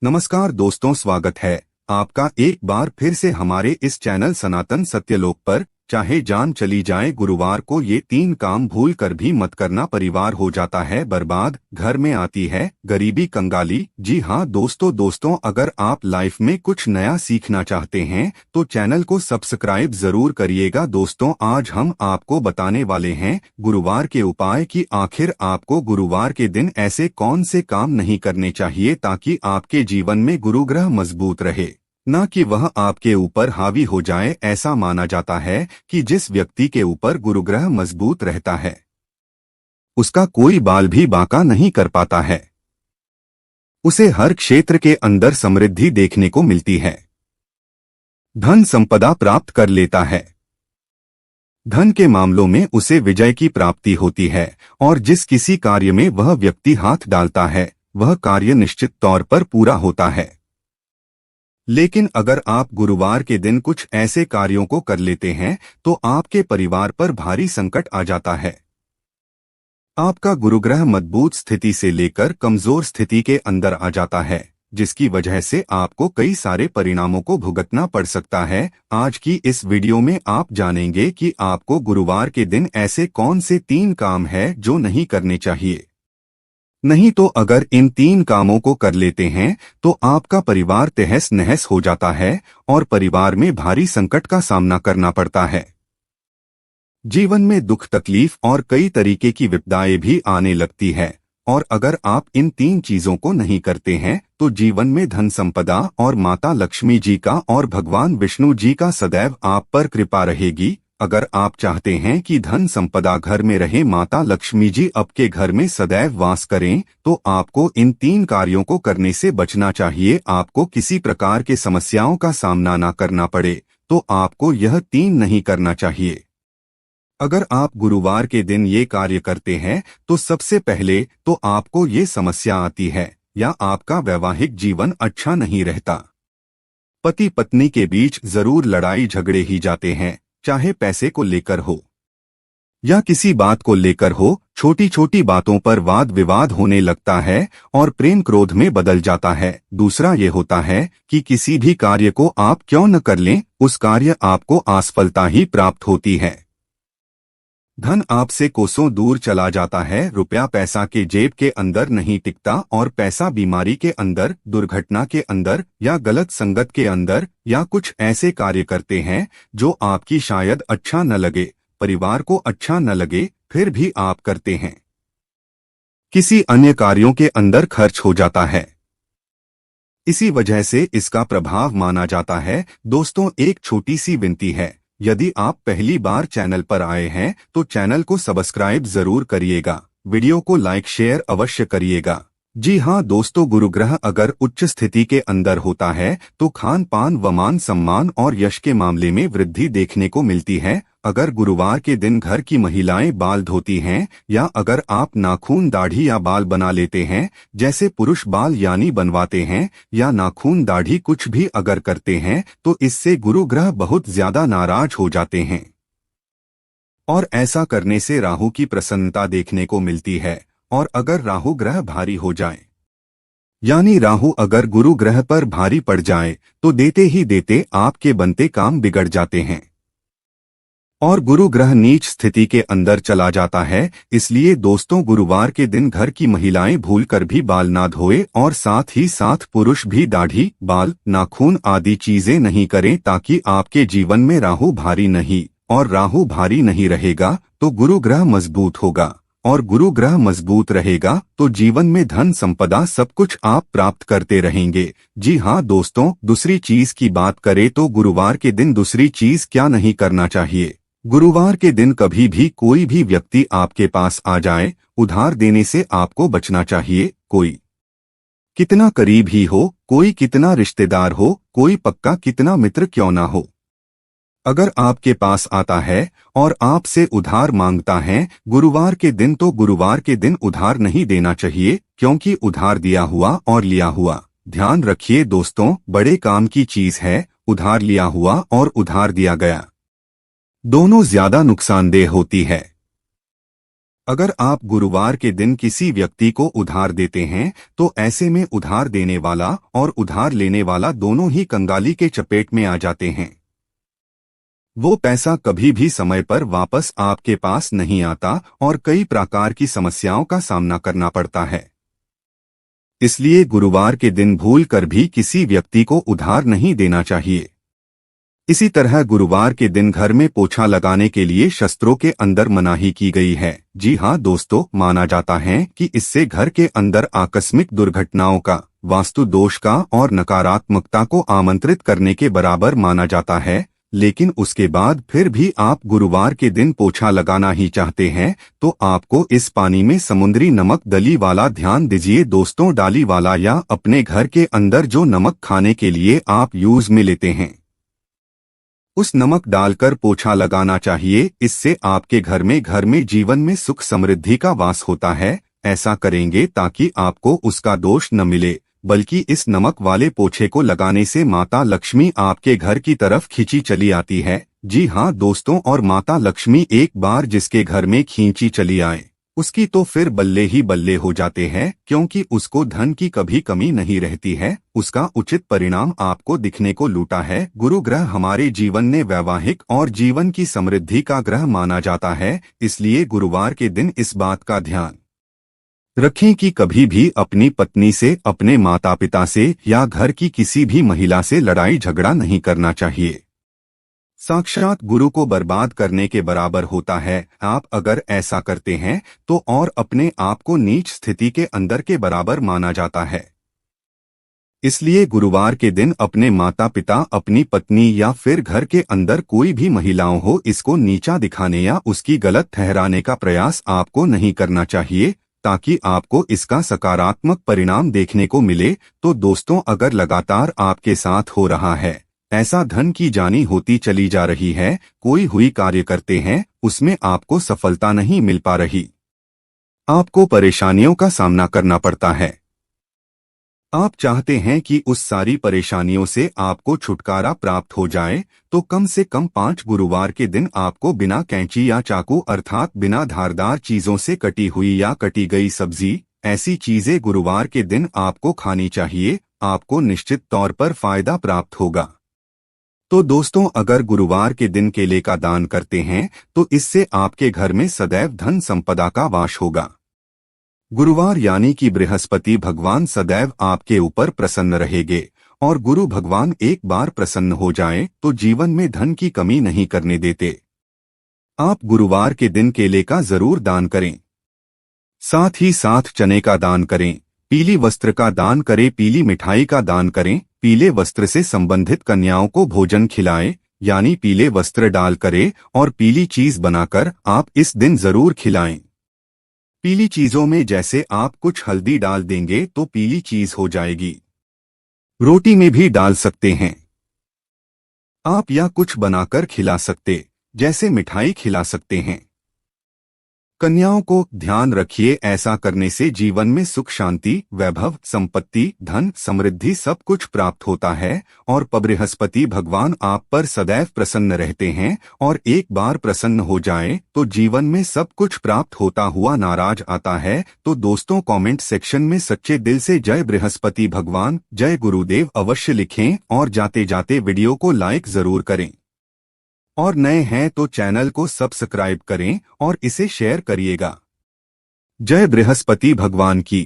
नमस्कार दोस्तों, स्वागत है आपका एक बार फिर से हमारे इस चैनल सनातन सत्यलोक पर। चाहे जान चली जाए, गुरुवार को ये 3 काम भूल कर भी मत करना। परिवार हो जाता है बर्बाद, घर में आती है गरीबी कंगाली। जी हाँ दोस्तों, अगर आप लाइफ में कुछ नया सीखना चाहते हैं तो चैनल को सब्सक्राइब जरूर करिएगा। दोस्तों, आज हम आपको बताने वाले हैं गुरुवार के उपाय कि आखिर आपको गुरुवार के दिन ऐसे कौन से काम नहीं करने चाहिए ताकि आपके जीवन में गुरुग्रह मजबूत रहे, न कि वह आपके ऊपर हावी हो जाए। ऐसा माना जाता है कि जिस व्यक्ति के ऊपर गुरुग्रह मजबूत रहता है उसका कोई बाल भी बांका नहीं कर पाता है। उसे हर क्षेत्र के अंदर समृद्धि देखने को मिलती है, धन संपदा प्राप्त कर लेता है, धन के मामलों में उसे विजय की प्राप्ति होती है और जिस किसी कार्य में वह व्यक्ति हाथ डालता है वह कार्य निश्चित तौर पर पूरा होता है। लेकिन अगर आप गुरुवार के दिन कुछ ऐसे कार्यों को कर लेते हैं तो आपके परिवार पर भारी संकट आ जाता है। आपका गुरुग्रह मजबूत स्थिति से लेकर कमजोर स्थिति के अंदर आ जाता है, जिसकी वजह से आपको कई सारे परिणामों को भुगतना पड़ सकता है। आज की इस वीडियो में आप जानेंगे कि आपको गुरुवार के दिन ऐसे कौन से 3 काम हैं जो नहीं करने चाहिए। नहीं तो अगर इन 3 कामों को कर लेते हैं तो आपका परिवार तहस नहस हो जाता है और परिवार में भारी संकट का सामना करना पड़ता है। जीवन में दुख तकलीफ और कई तरीके की विपदाएं भी आने लगती है। और अगर आप इन 3 चीजों को नहीं करते हैं तो जीवन में धन संपदा और माता लक्ष्मी जी का और भगवान विष्णु जी का सदैव आप पर कृपा रहेगी। अगर आप चाहते हैं कि धन संपदा घर में रहे, माता लक्ष्मी जी आपके घर में सदैव वास करें, तो आपको इन 3 कार्यों को करने से बचना चाहिए। आपको किसी प्रकार के समस्याओं का सामना न करना पड़े तो आपको यह 3 नहीं करना चाहिए। अगर आप गुरुवार के दिन ये कार्य करते हैं तो सबसे पहले तो आपको ये समस्या आती है या आपका वैवाहिक जीवन अच्छा नहीं रहता। पति पत्नी के बीच जरूर लड़ाई झगड़े ही जाते हैं, चाहे पैसे को लेकर हो या किसी बात को लेकर हो। छोटी छोटी बातों पर वाद विवाद होने लगता है और प्रेम क्रोध में बदल जाता है। दूसरा ये होता है कि किसी भी कार्य को आप क्यों न कर लें, उस कार्य आपको असफलता ही प्राप्त होती है। धन आपसे कोसों दूर चला जाता है, रुपया पैसा के जेब के अंदर नहीं टिकता और पैसा बीमारी के अंदर, दुर्घटना के अंदर या गलत संगत के अंदर या कुछ ऐसे कार्य करते हैं जो आपकी शायद अच्छा न लगे, परिवार को अच्छा न लगे, फिर भी आप करते हैं। किसी अन्य कार्यों के अंदर खर्च हो जाता है। इसी वजह से इसका प्रभाव माना जाता है। दोस्तों, एक छोटी सी विनती है, यदि आप पहली बार चैनल पर आए हैं तो चैनल को सब्सक्राइब जरूर करिएगा, वीडियो को लाइक शेयर अवश्य करिएगा। जी हाँ दोस्तों, गुरुग्रह अगर उच्च स्थिति के अंदर होता है तो खान पान व मान सम्मान और यश के मामले में वृद्धि देखने को मिलती है। अगर गुरुवार के दिन घर की महिलाएं बाल धोती हैं या अगर आप नाखून दाढ़ी या बाल बना लेते हैं, जैसे पुरुष बाल यानी बनवाते हैं या नाखून दाढ़ी कुछ भी अगर करते हैं, तो इससे गुरुग्रह बहुत ज्यादा नाराज हो जाते हैं और ऐसा करने से राहु की प्रसन्नता देखने को मिलती है। और अगर राहु ग्रह भारी हो जाए यानी राहु अगर गुरु ग्रह पर भारी पड़ जाए तो देते ही देते आपके बनते काम बिगड़ जाते हैं और गुरु ग्रह नीच स्थिति के अंदर चला जाता है। इसलिए दोस्तों, गुरुवार के दिन घर की महिलाएं भूलकर भी बाल ना धोए और साथ ही साथ पुरुष भी दाढ़ी बाल नाखून आदि चीजें नहीं करें, ताकि आपके जीवन में राहु भारी नहीं, और राहु भारी नहीं रहेगा तो गुरु ग्रह मजबूत होगा और गुरु ग्रह मजबूत रहेगा तो जीवन में धन संपदा सब कुछ आप प्राप्त करते रहेंगे। जी हाँ दोस्तों, दूसरी चीज की बात करें तो गुरुवार के दिन दूसरी चीज क्या नहीं करना चाहिए। गुरुवार के दिन कभी भी कोई भी व्यक्ति आपके पास आ जाए, उधार देने से आपको बचना चाहिए। कोई कितना करीब ही हो, कोई कितना रिश्तेदार हो, कोई पक्का कितना मित्र क्यों ना हो, अगर आपके पास आता है और आपसे उधार मांगता है गुरुवार के दिन, तो गुरुवार के दिन उधार नहीं देना चाहिए, क्योंकि उधार दिया हुआ और लिया हुआ, ध्यान रखिए दोस्तों, बड़े काम की चीज है। उधार लिया हुआ और उधार दिया गया दोनों ज्यादा नुकसानदेह होती है। अगर आप गुरुवार के दिन किसी व्यक्ति को उधार देते हैं तो ऐसे में उधार देने वाला और उधार लेने वाला दोनों ही कंगाली के चपेट में आ जाते हैं। वो पैसा कभी भी समय पर वापस आपके पास नहीं आता और कई प्रकार की समस्याओं का सामना करना पड़ता है। इसलिए गुरुवार के दिन भूल कर भी किसी व्यक्ति को उधार नहीं देना चाहिए। इसी तरह गुरुवार के दिन घर में पोछा लगाने के लिए शस्त्रों के अंदर मनाही की गई है। जी हाँ दोस्तों, माना जाता है कि इससे घर के अंदर आकस्मिक दुर्घटनाओं का, वास्तु दोष का और नकारात्मकता को आमंत्रित करने के बराबर माना जाता है। लेकिन उसके बाद फिर भी आप गुरुवार के दिन पोछा लगाना ही चाहते हैं तो आपको इस पानी में समुद्री नमक डली वाला ध्यान दीजिए दोस्तों, डाली वाला या अपने घर के अंदर जो नमक खाने के लिए आप यूज में लेते हैं उस नमक डालकर पोछा लगाना चाहिए। इससे आपके घर में जीवन में सुख समृद्धि का वास होता है। ऐसा करेंगे ताकि आपको उसका दोष न मिले, बल्कि इस नमक वाले पोछे को लगाने से माता लक्ष्मी आपके घर की तरफ खींची चली आती है। जी हाँ दोस्तों, और माता लक्ष्मी एक बार जिसके घर में खींची चली आए उसकी तो फिर बल्ले ही बल्ले हो जाते हैं, क्योंकि उसको धन की कभी कमी नहीं रहती है। उसका उचित परिणाम आपको दिखने को लूटा है। गुरु ग्रह हमारे जीवन में वैवाहिक और जीवन की समृद्धि का ग्रह माना जाता है। इसलिए गुरुवार के दिन इस बात का ध्यान रखें कि कभी भी अपनी पत्नी से, अपने माता पिता से या घर की किसी भी महिला से लड़ाई झगड़ा नहीं करना चाहिए। साक्षात गुरु को बर्बाद करने के बराबर होता है। आप अगर ऐसा करते हैं तो और अपने आप को नीच स्थिति के अंदर के बराबर माना जाता है। इसलिए गुरुवार के दिन अपने माता पिता, अपनी पत्नी या फिर घर के अंदर कोई भी महिलाओं हो, इसको नीचा दिखाने या उसकी गलत ठहराने का प्रयास आपको नहीं करना चाहिए, ताकि आपको इसका सकारात्मक परिणाम देखने को मिले। तो दोस्तों, अगर लगातार आपके साथ हो रहा है ऐसा, धन की जानी होती चली जा रही है, कोई हुई कार्य करते हैं उसमें आपको सफलता नहीं मिल पा रही, आपको परेशानियों का सामना करना पड़ता है, आप चाहते हैं कि उस सारी परेशानियों से आपको छुटकारा प्राप्त हो जाए, तो कम से कम 5 गुरुवार के दिन आपको बिना कैंची या चाकू अर्थात बिना धारदार चीजों से कटी हुई या कटी गई सब्जी, ऐसी चीजें गुरुवार के दिन आपको खानी चाहिए। आपको निश्चित तौर पर फायदा प्राप्त होगा। तो दोस्तों, अगर गुरुवार के दिन केले का दान करते हैं तो इससे आपके घर में सदैव धन संपदा का वास होगा। गुरुवार यानी कि बृहस्पति भगवान सदैव आपके ऊपर प्रसन्न रहेंगे, और गुरु भगवान एक बार प्रसन्न हो जाएं तो जीवन में धन की कमी नहीं करने देते। आप गुरुवार के दिन केले का जरूर दान करें, साथ ही साथ चने का दान करें, पीली वस्त्र का दान करें, पीली मिठाई का दान करें, पीले वस्त्र से संबंधित कन्याओं को भोजन खिलाएं, यानी पीले वस्त्र डाल करें और पीली चीज बनाकर आप इस दिन जरूर खिलाएं। पीली चीजों में जैसे आप कुछ हल्दी डाल देंगे तो पीली चीज हो जाएगी। रोटी में भी डाल सकते हैं आप, या कुछ बनाकर खिला सकते, जैसे मिठाई खिला सकते हैं। कन्याओं को ध्यान रखिए, ऐसा करने से जीवन में सुख शांति, वैभव, संपत्ति, धन, समृद्धि सब कुछ प्राप्त होता है, और बृहस्पति भगवान आप पर सदैव प्रसन्न रहते हैं, और एक बार प्रसन्न हो जाए तो जीवन में सब कुछ प्राप्त होता हुआ नाराज आता है। तो दोस्तों, कमेंट सेक्शन में सच्चे दिल से जय बृहस्पति भगवान, जय गुरुदेव अवश्य लिखें, और जाते जाते वीडियो को लाइक जरूर करें, और नए हैं तो चैनल को सब्सक्राइब करें और इसे शेयर करिएगा। जय बृहस्पति भगवान की।